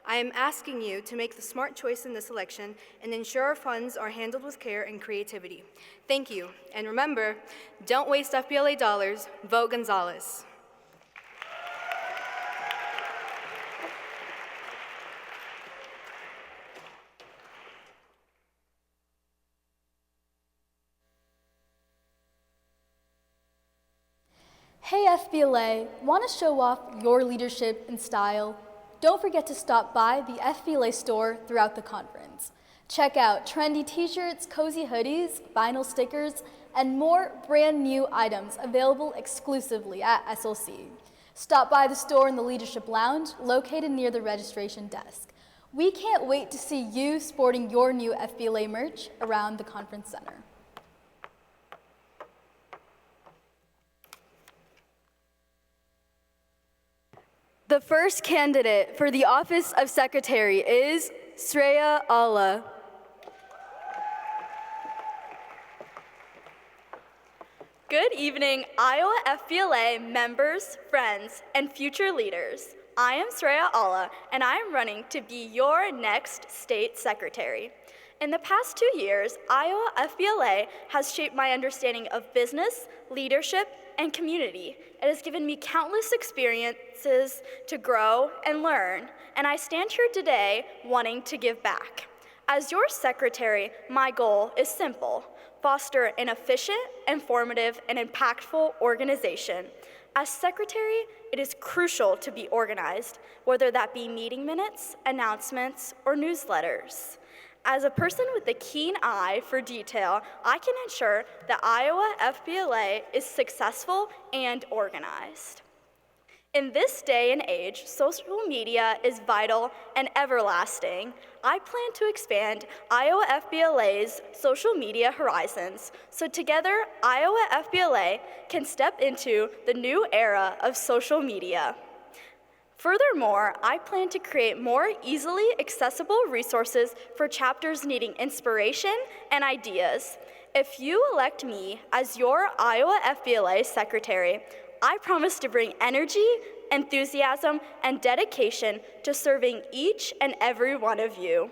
S18: I am asking you to make the smart choice in this election and ensure our funds are handled with care and creativity. Thank you, and remember, don't waste FBLA dollars, vote Gonzalez.
S4: Hey FBLA, want to show off your leadership and style? Don't forget to stop by the FBLA store throughout the conference. Check out trendy t-shirts, cozy hoodies, vinyl stickers, and more brand new items available exclusively at SLC. Stop by the store in the Leadership Lounge, located near the registration desk. We can't wait to see you sporting your new FBLA merch around the conference center.
S18: The first candidate for the office of secretary is Sreya Allah.
S6: Good evening, Iowa FBLA members, friends, and future leaders. I am Sreya Allah, and I am running to be your next state secretary. In the past 2 years, Iowa FBLA has shaped my understanding of business, leadership, and community. It has given me countless experiences to grow and learn, and I stand here today wanting to give back. As your secretary, my goal is simple: foster an efficient, informative, and impactful organization. As secretary, it is crucial to be organized, whether that be meeting minutes, announcements, or newsletters. As a person with a keen eye for detail, I can ensure that Iowa FBLA is successful and organized. In this day and age, social media is vital and everlasting. I plan to expand Iowa FBLA's social media horizons, so together Iowa FBLA can step into the new era of social media. Furthermore, I plan to create more easily accessible resources for chapters needing inspiration and ideas. If you elect me as your Iowa FBLA secretary, I promise to bring energy, enthusiasm, and dedication to serving each and every one of you.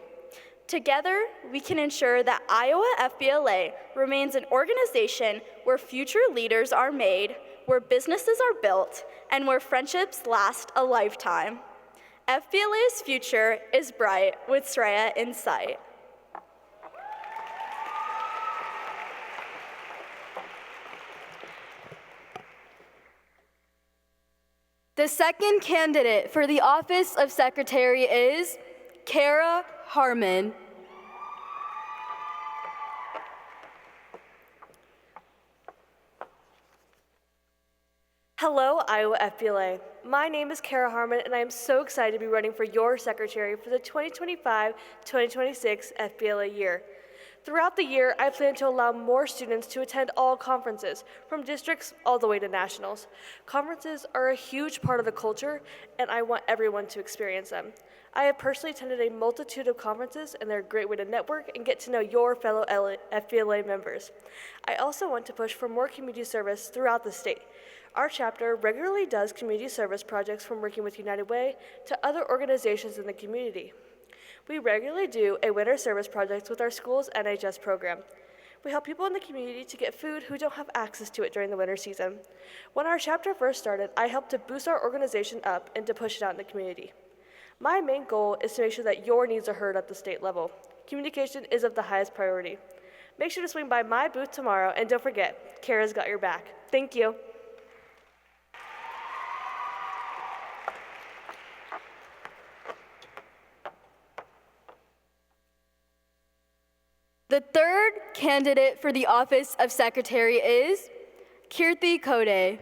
S6: Together, we can ensure that Iowa FBLA remains an organization where future leaders are made, where businesses are built, and where friendships last a lifetime. FBLA's future is bright with Sreya in sight.
S18: The second candidate for the office of secretary is Kara Harmon.
S19: Hello, Iowa FBLA. My name is Kara Harmon, and I am so excited to be running for your secretary for the 2025-2026 FBLA year. Throughout the year, I plan to allow more students to attend all conferences, from districts all the way to nationals. Conferences are a huge part of the culture, and I want everyone to experience them. I have personally attended a multitude of conferences, and they're a great way to network and get to know your fellow FBLA members. I also want to push for more community service throughout the state. Our chapter regularly does community service projects, from working with United Way to other organizations in the community. We regularly do a winter service project with our school's NHS program. We help people in the community to get food who don't have access to it during the winter season. When our chapter first started, I helped to boost our organization up and to push it out in the community. My main goal is to make sure that your needs are heard at the state level. Communication is of the highest priority. Make sure to swing by my booth tomorrow, and don't forget, Kara's got your back. Thank you.
S18: The third candidate for the office of secretary is Kirti Kode.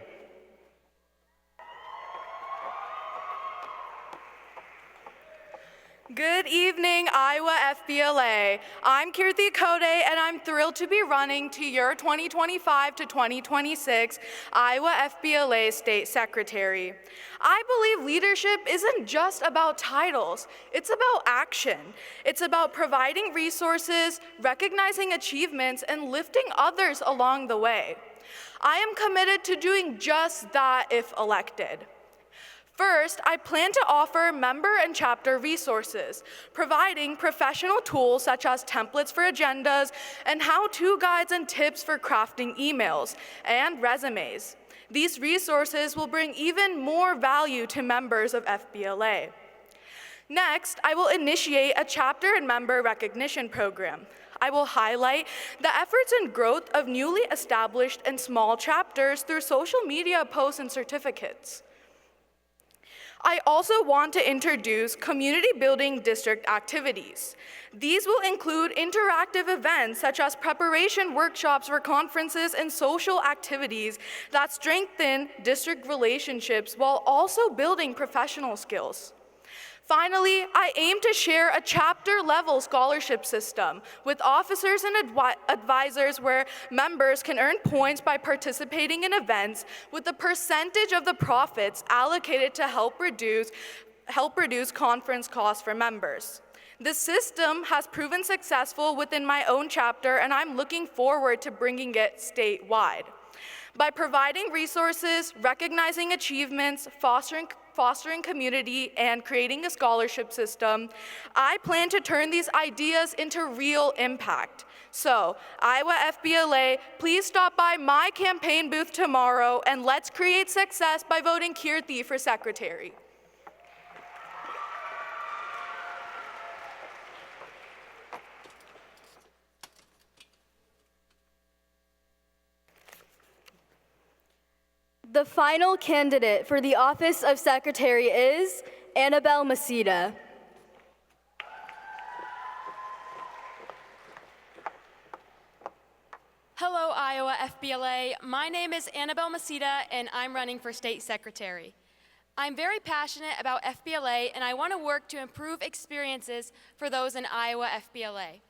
S20: Good evening, Iowa FBLA. I'm Kirti Kode, and I'm thrilled to be running to your 2025 to 2026 Iowa FBLA State Secretary. I believe leadership isn't just about titles, it's about action. It's about providing resources, recognizing achievements, and lifting others along the way. I am committed to doing just that if elected. First, I plan to offer member and chapter resources, providing professional tools such as templates for agendas and how-to guides and tips for crafting emails and resumes. These resources will bring even more value to members of FBLA. Next, I will initiate a chapter and member recognition program. I will highlight the efforts and growth of newly established and small chapters through social media posts and certificates. I also want to introduce community building district activities. These will include interactive events such as preparation workshops for conferences and social activities that strengthen district relationships while also building professional skills. Finally, I aim to share a chapter-level scholarship system with officers and advisors where members can earn points by participating in events with a percentage of the profits allocated to help reduce conference costs for members. This system has proven successful within my own chapter, and I'm looking forward to bringing it statewide. By providing resources, recognizing achievements, fostering community, and creating a scholarship system, I plan to turn these ideas into real impact. So, Iowa FBLA, please stop by my campaign booth tomorrow, and let's create success by voting Kirti for secretary.
S18: The final candidate for the office of secretary is Annabelle Masita.
S21: Hello, Iowa FBLA. My name is Annabelle Masita, and I'm running for state secretary. I'm very passionate about FBLA, and I want to work to improve experiences for those in Iowa FBLA.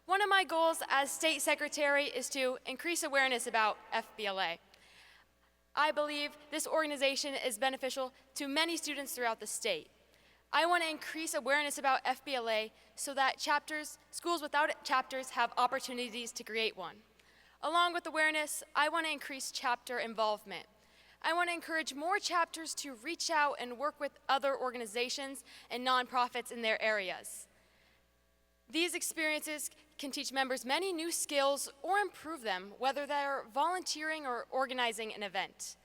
S21: One of my goals as state secretary is to increase awareness about FBLA. I believe this organization is beneficial to many students throughout the state. I want to increase awareness about FBLA so that schools without chapters have opportunities to create one. Along with awareness, I want to increase chapter involvement. I want to encourage more chapters to reach out and work with other organizations and nonprofits in their areas. These experiences can teach members many new skills or improve them, whether they're volunteering or organizing an event.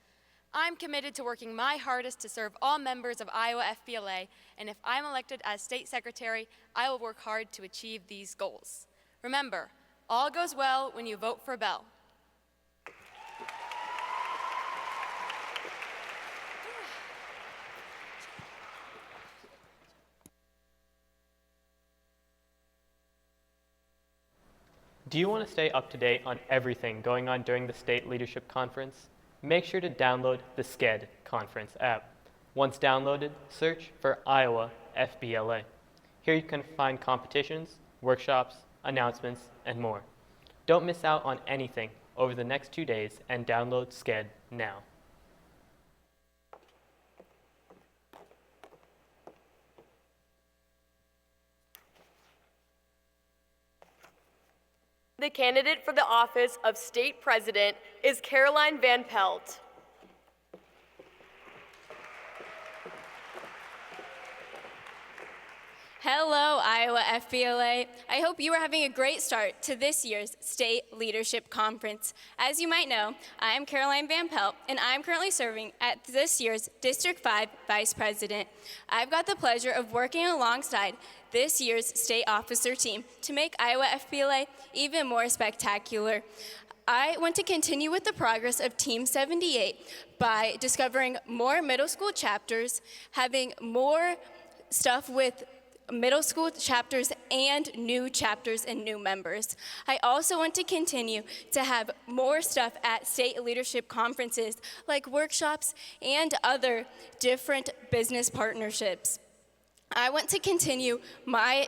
S21: I'm committed to working my hardest to serve all members of Iowa FBLA, and if I'm elected as state secretary, I will work hard to achieve these goals. Remember, all goes well when you vote for Belle.
S3: Do you want to stay up to date on everything going on during the State Leadership Conference? Make sure to download the SCED Conference app. Once downloaded, search for Iowa FBLA. Here you can find competitions, workshops, announcements, and more. Don't miss out on anything over the next 2 days and download SCED now.
S2: The candidate for the office of State President is Caroline Van Pelt.
S6: Hello, Iowa FBLA. I hope you are having a great start to this year's State Leadership Conference. As you might know, I am Caroline Van Pelt, and I'm currently serving as this year's District 5 Vice President. I've got the pleasure of working alongside this year's state officer team to make Iowa FBLA even more spectacular. I want to continue with the progress of Team 78 by discovering more middle school chapters, having more stuff with middle school chapters and new members. I also want to continue to have more stuff at state leadership conferences like workshops and other different business partnerships. I want to continue my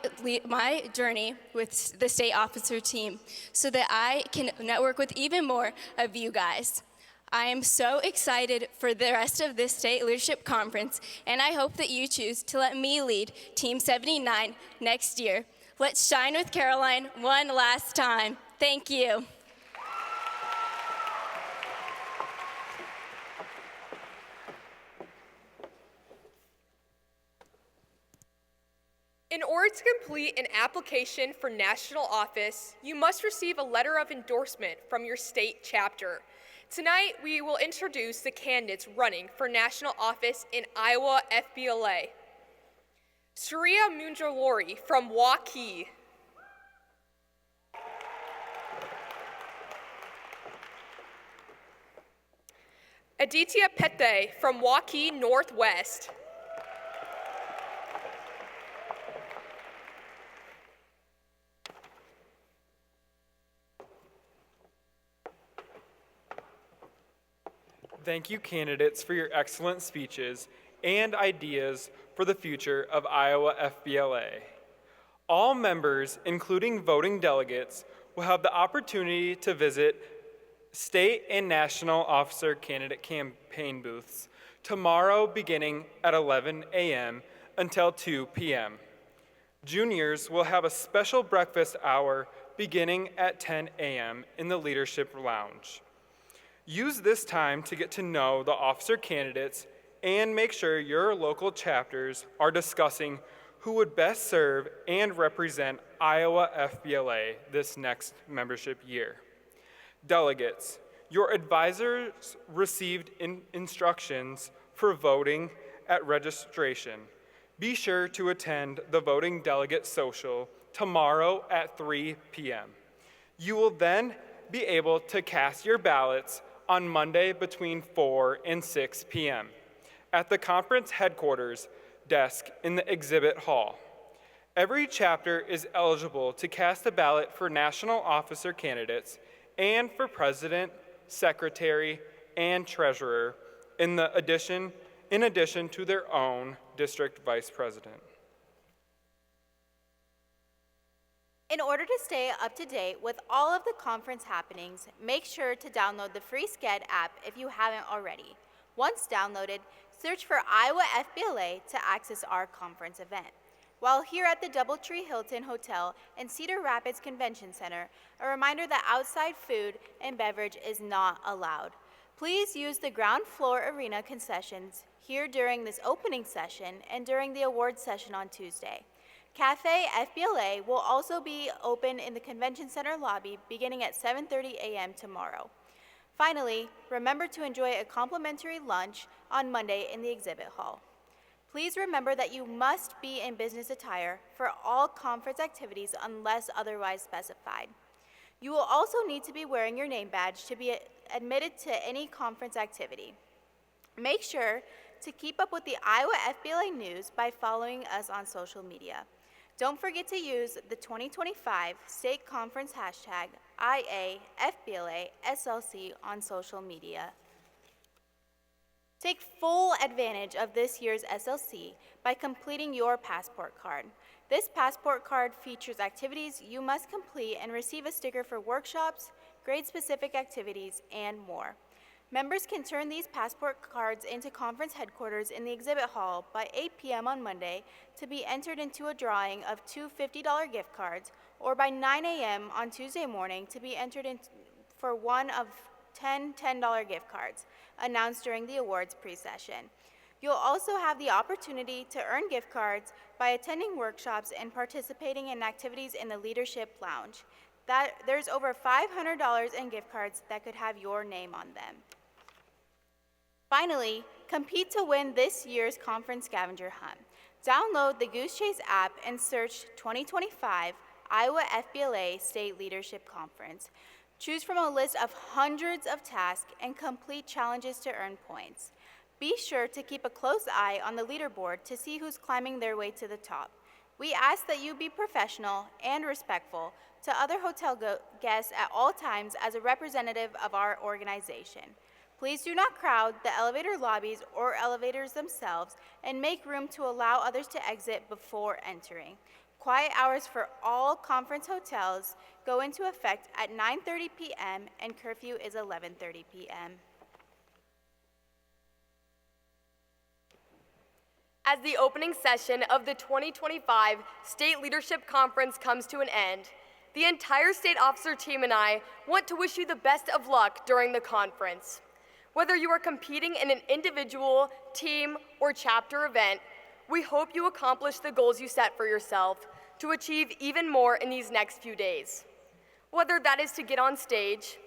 S6: journey with the state officer team so that I can network with even more of you guys. I am so excited for the rest of this state leadership conference, and I hope that you choose to let me lead Team 79 next year. Let's shine with Caroline one last time. Thank you.
S5: In order to complete an application for national office, you must receive a letter of endorsement from your state chapter. Tonight, we will introduce the candidates running for national office in Iowa FBLA. Surya Munjalori from Waukee. Aditya Pete from Waukee Northwest.
S10: Thank you, candidates, for your excellent speeches and ideas for the future of Iowa FBLA. All members, including voting delegates, will have the opportunity to visit state and national officer candidate campaign booths tomorrow beginning at 11 a.m. until 2 p.m. Juniors will have a special breakfast hour beginning at 10 a.m. in the Leadership Lounge. Use this time to get to know the officer candidates and make sure your local chapters are discussing who would best serve and represent Iowa FBLA this next membership year. Delegates, your advisors received instructions for voting at registration. Be sure to attend the voting delegate social tomorrow at 3 p.m. You will then be able to cast your ballots on Monday between 4 and 6 p.m. at the conference headquarters desk in the exhibit hall. Every chapter is eligible to cast a ballot for national officer candidates and for president, secretary, and treasurer in addition to their own district vice president.
S7: In order to stay up to date with all of the conference happenings, make sure to download the free SCED app if you haven't already. Once downloaded, search for Iowa FBLA to access our conference event. While here at the Doubletree Hilton Hotel and Cedar Rapids Convention Center, a reminder that outside food and beverage is not allowed. Please use the ground floor arena concessions here during this opening session and during the awards session on Tuesday. Cafe FBLA will also be open in the Convention Center lobby beginning at 7:30 a.m. tomorrow. Finally, remember to enjoy a complimentary lunch on Monday in the exhibit hall. Please remember that you must be in business attire for all conference activities unless otherwise specified. You will also need to be wearing your name badge to be admitted to any conference activity. Make sure to keep up with the Iowa FBLA news by following us on social media. Don't forget to use the 2025 State Conference hashtag IAFBLA-SLC on social media. Take full advantage of this year's SLC by completing your passport card. This passport card features activities you must complete and receive a sticker for workshops, grade-specific activities, and more. Members can turn these passport cards into conference headquarters in the exhibit hall by 8 p.m. on Monday to be entered into a drawing of 2 $50 gift cards, or by 9 a.m. on Tuesday morning to be entered in for one of 10 $10 gift cards, announced during the awards pre-session. You'll also have the opportunity to earn gift cards by attending workshops and participating in activities in the Leadership Lounge. There's over $500 in gift cards that could have your name on them. Finally, compete to win this year's conference scavenger hunt. Download the Goose Chase app and search 2025 Iowa FBLA State Leadership Conference. Choose from a list of hundreds of tasks and complete challenges to earn points. Be sure to keep a close eye on the leaderboard to see who's climbing their way to the top. We ask that you be professional and respectful to other hotel guests at all times as a representative of our organization. Please do not crowd the elevator lobbies or elevators themselves, and make room to allow others to exit before entering. Quiet hours for all conference hotels go into effect at 9:30 p.m. and curfew is 11:30 p.m.
S2: As the opening session of the 2025 State Leadership Conference comes to an end, the entire state officer team and I want to wish you the best of luck during the conference. Whether you are competing in an individual, team, or chapter event, we hope you accomplish the goals you set for yourself to achieve even more in these next few days. Whether that is to get on stage,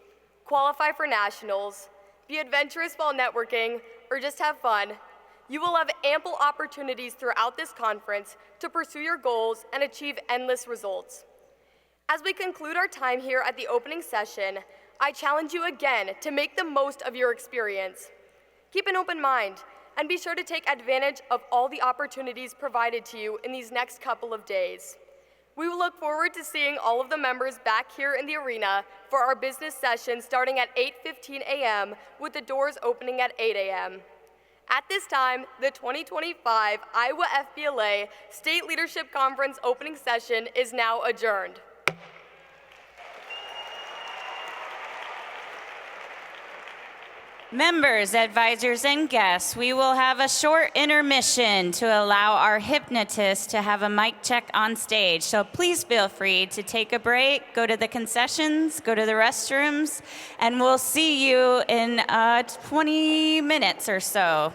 S2: qualify for nationals, be adventurous while networking, or just have fun, you will have ample opportunities throughout this conference to pursue your goals and achieve endless results. As we conclude our time here at the opening session, I challenge you again to make the most of your experience. Keep an open mind and be sure to take advantage of all the opportunities provided to you in these next couple of days. We will look forward to seeing all of the members back here in the arena for our business session starting at 8:15 a.m. with the doors opening at 8 a.m. At this time, the 2025 Iowa FBLA State Leadership Conference opening session is now adjourned.
S1: Members, advisors, and guests, we will have a short intermission to allow our hypnotist to have a mic check on stage. So please feel free to take a break, go to the concessions, go to the restrooms, and we'll see you in 20 minutes or so.